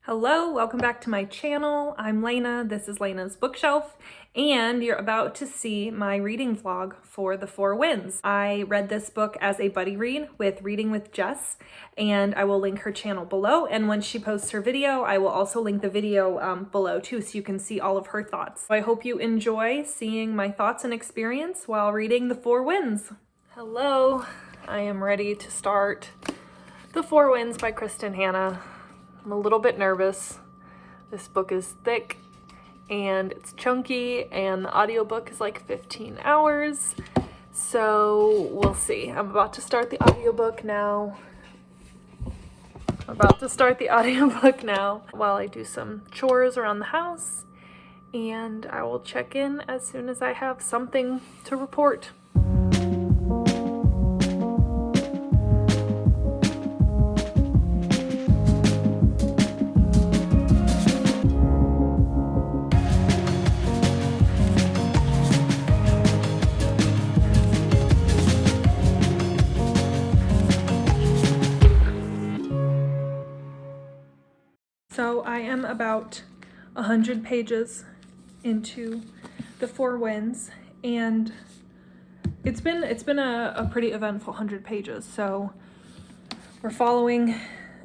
Hello, welcome back to my channel. I'm Lena, this is Lena's Bookshelf, and you're about to see my reading vlog for The Four Winds. I read this book as a buddy read with Reading with Jess, and I will link her channel below, and when she posts her video, I will also link the video below too, so you can see all of her thoughts. So I hope you enjoy seeing my thoughts and experience while reading The Four Winds. Hello, I am ready to start The Four Winds by Kristen Hanna. I'm a little bit nervous. This book is thick and it's chunky and the audiobook is like 15 hours. So we'll see. I'm about to start the audiobook now. While I do some chores around the house, and I will check in as soon as I have something to report. So I am about 100 pages into The Four Winds, and it's been a pretty eventful 100 pages. So we're following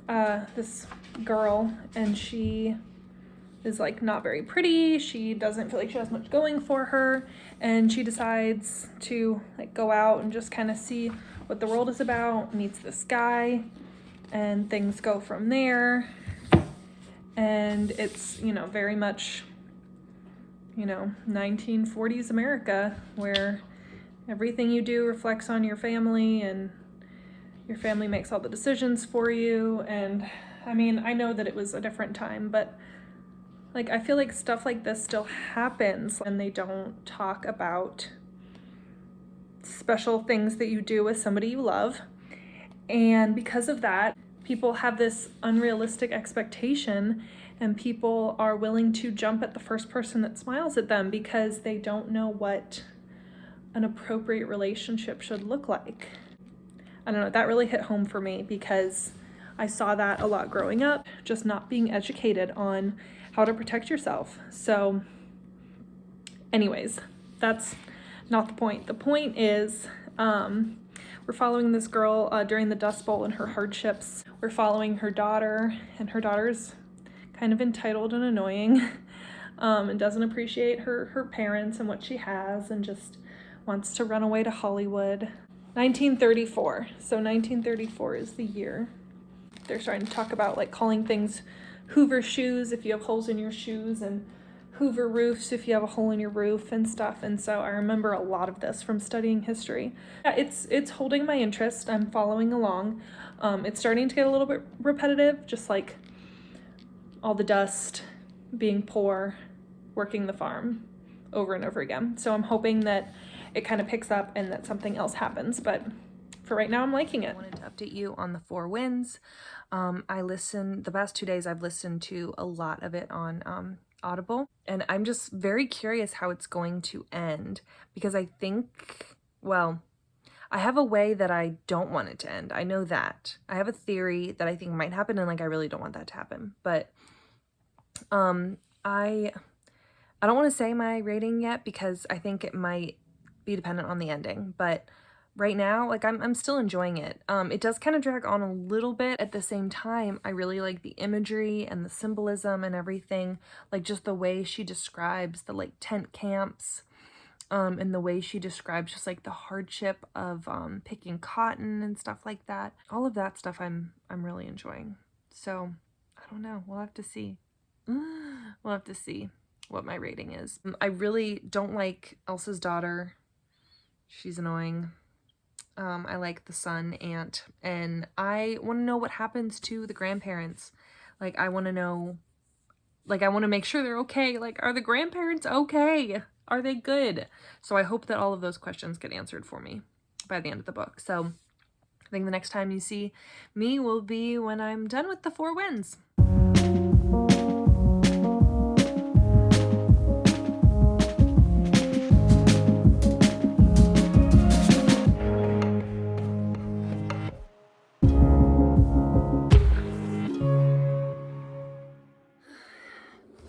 this girl, and she is like not very pretty. She doesn't feel like she has much going for her, and she decides to like go out and just kind of see what the world is about, meets this guy, and things go from there. And it's, very much, 1940s America, where everything you do reflects on your family and your family makes all the decisions for you. And I mean, I know that it was a different time, but like, I feel like stuff like this still happens and they don't talk about special things that you do with somebody you love. And because of that, people have this unrealistic expectation, and people are willing to jump at the first person that smiles at them because they don't know what an appropriate relationship should look like. I don't know, that really hit home for me because I saw that a lot growing up, just not being educated on how to protect yourself. So anyways, that's not the point. The point is, we're following this girl during the Dust Bowl and her hardships. We're following her daughter, and her daughter's kind of entitled and annoying, and doesn't appreciate her parents and what she has, and just wants to run away to Hollywood. 1934. So 1934 is the year. They're starting to talk about like calling things Hoover shoes if you have holes in your shoes, and Hoover roofs if you have a hole in your roof and stuff. And so I remember a lot of this from studying history. Yeah, it's holding my interest. I'm following along. It's starting to get a little bit repetitive, just like all the dust, being poor, working the farm over and over again. So I'm hoping that it kind of picks up and that something else happens, but for right now I'm liking it. I wanted to update you on The Four Winds. The past 2 days I've listened to a lot of it on Audible, and I'm just very curious how it's going to end, because I think, well, I have a way that I don't want it to end. I know that. I have a theory that I think might happen, and like I really don't want that to happen. But I don't want to say my rating yet because I think it might be dependent on the ending, but right now, like I'm still enjoying it. It does kind of drag on a little bit. At the same time, I really like the imagery and the symbolism and everything, like just the way she describes the like tent camps, and the way she describes just like the hardship of picking cotton and stuff like that. All of that stuff I'm really enjoying. So I don't know, we'll have to see. We'll have to see what my rating is. I really don't like Elsa's daughter. She's annoying. I like the son, aunt, and I want to know what happens to the grandparents. Like, I want to know, like, I want to make sure they're okay. Like, are the grandparents okay? Are they good? So I hope that all of those questions get answered for me by the end of the book. So I think the next time you see me will be when I'm done with The Four Winds.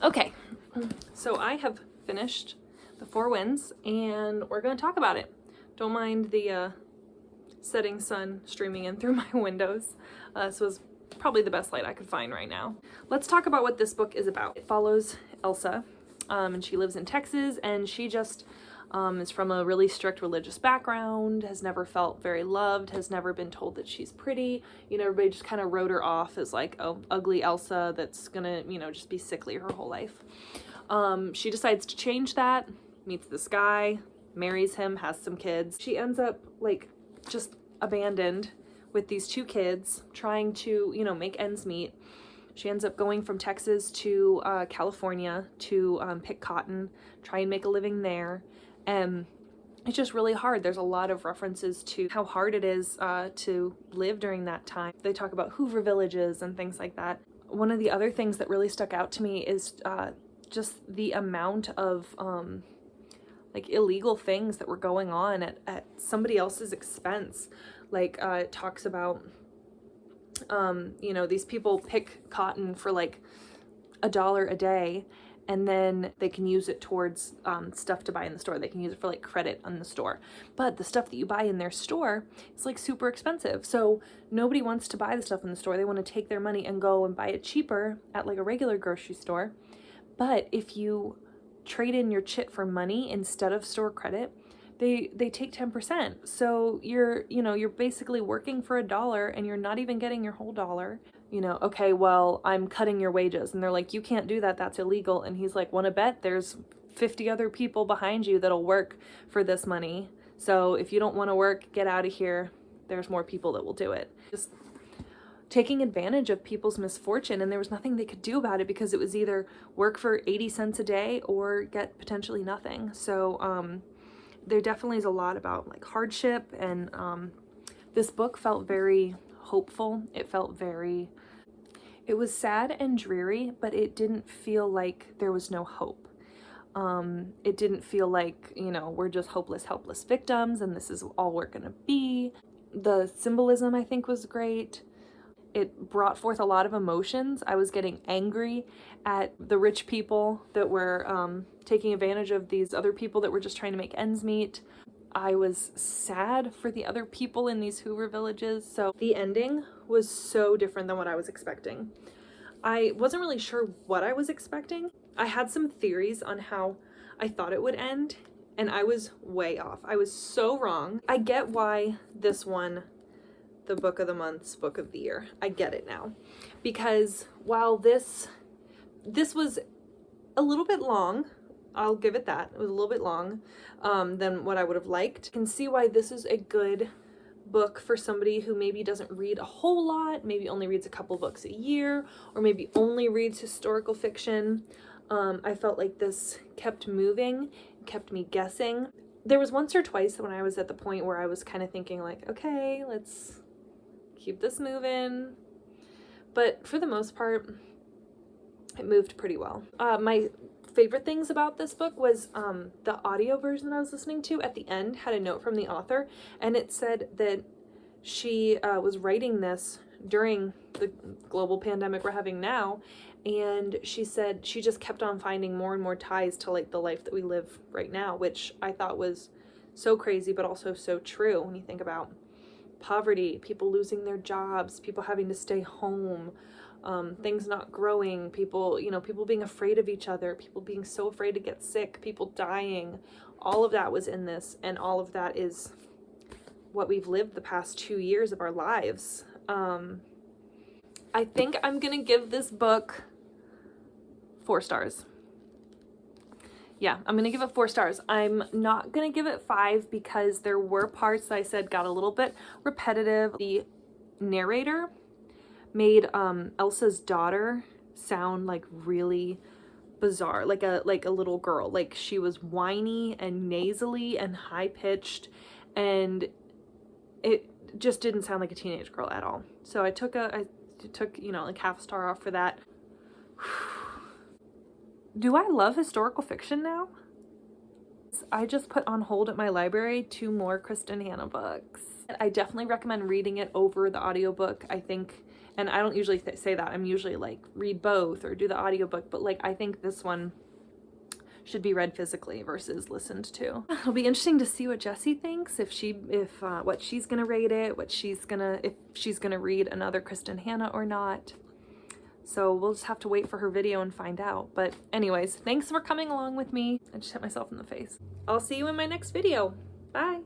Okay, so I have finished The Four Winds, and we're going to talk about it. Don't mind the setting sun streaming in through my windows. This was probably the best light I could find right now. Let's talk about what this book is about. It follows Elsa, and she lives in Texas, and she just is from a really strict religious background, has never felt very loved, has never been told that she's pretty. You know, everybody just kind of wrote her off as like, oh, ugly Elsa that's gonna, you know, just be sickly her whole life. She decides to change that, meets this guy, marries him, has some kids. She ends up like just abandoned with these two kids, trying to, you know, make ends meet. She ends up going from Texas to California to pick cotton, try and make a living there. And it's just really hard. There's a lot of references to how hard it is to live during that time. They talk about Hoover villages and things like that. One of the other things that really stuck out to me is just the amount of like illegal things that were going on at somebody else's expense. Like it talks about, you know, these people pick cotton for like $1 a day, and then they can use it towards stuff to buy in the store. They can use it for like credit on the store. But the stuff that you buy in their store is like super expensive. So nobody wants to buy the stuff in the store. They want to take their money and go and buy it cheaper at like a regular grocery store. But if you trade in your chit for money instead of store credit, they take 10%. So you're basically working for $1 and you're not even getting your whole dollar. You know, okay, well, I'm cutting your wages. And they're like, you can't do that. That's illegal. And he's like, wanna bet there's 50 other people behind you that'll work for this money. So if you don't want to work, get out of here. There's more people that will do it. Just taking advantage of people's misfortune, and there was nothing they could do about it because it was either work for 80 cents a day or get potentially nothing. So there definitely is a lot about like hardship, and this book felt very hopeful. It was sad and dreary, but it didn't feel like there was no hope. It didn't feel like, you know, we're just hopeless, helpless victims and this is all we're gonna be. The symbolism, I think, was great. It brought forth a lot of emotions. I was getting angry at the rich people that were taking advantage of these other people that were just trying to make ends meet. I was sad for the other people in these Hoover villages. So the ending was so different than what I was expecting. I wasn't really sure what I was expecting. I had some theories on how I thought it would end, and I was way off. I was so wrong. I get why this won the book of the month's book of the year. I get it now. Because while this was a little bit long, I'll give it that. It was a little bit long than what I would have liked. I can see why this is a good book for somebody who maybe doesn't read a whole lot, maybe only reads a couple books a year, or maybe only reads historical fiction. I felt like this kept moving, kept me guessing. There was once or twice when I was at the point where I was kind of thinking like, okay, let's keep this moving. But for the most part, it moved pretty well. My favorite things about this book was the audio version that I was listening to at the end had a note from the author, and it said that she was writing this during the global pandemic we're having now, and she said she just kept on finding more and more ties to like the life that we live right now, which I thought was so crazy but also so true when you think about poverty, people losing their jobs, people having to stay home, things not growing, people being afraid of each other, people being so afraid to get sick, people dying. All of that was in this, and all of that is what we've lived the past 2 years of our lives. I think I'm gonna give this book 4 stars. Yeah, I'm gonna give it 4 stars. I'm not gonna give it 5 because there were parts that I said got a little bit repetitive. The narrator made Elsa's daughter sound like really bizarre, like a little girl. Like she was whiny and nasally and high-pitched, and it just didn't sound like a teenage girl at all. So I took like half a star off for that. Do I love historical fiction now? I just put on hold at my library 2 more Kristen Hanna books. I definitely recommend reading it over the audiobook. I think And I don't usually say that. I'm usually like, read both or do the audiobook, but like, I think this one should be read physically versus listened to. It'll be interesting to see what Jessie thinks, if what she's gonna rate it, if she's gonna read another Kristen Hannah or not. So we'll just have to wait for her video and find out. But anyways, thanks for coming along with me. I just hit myself in the face. I'll see you in my next video. Bye.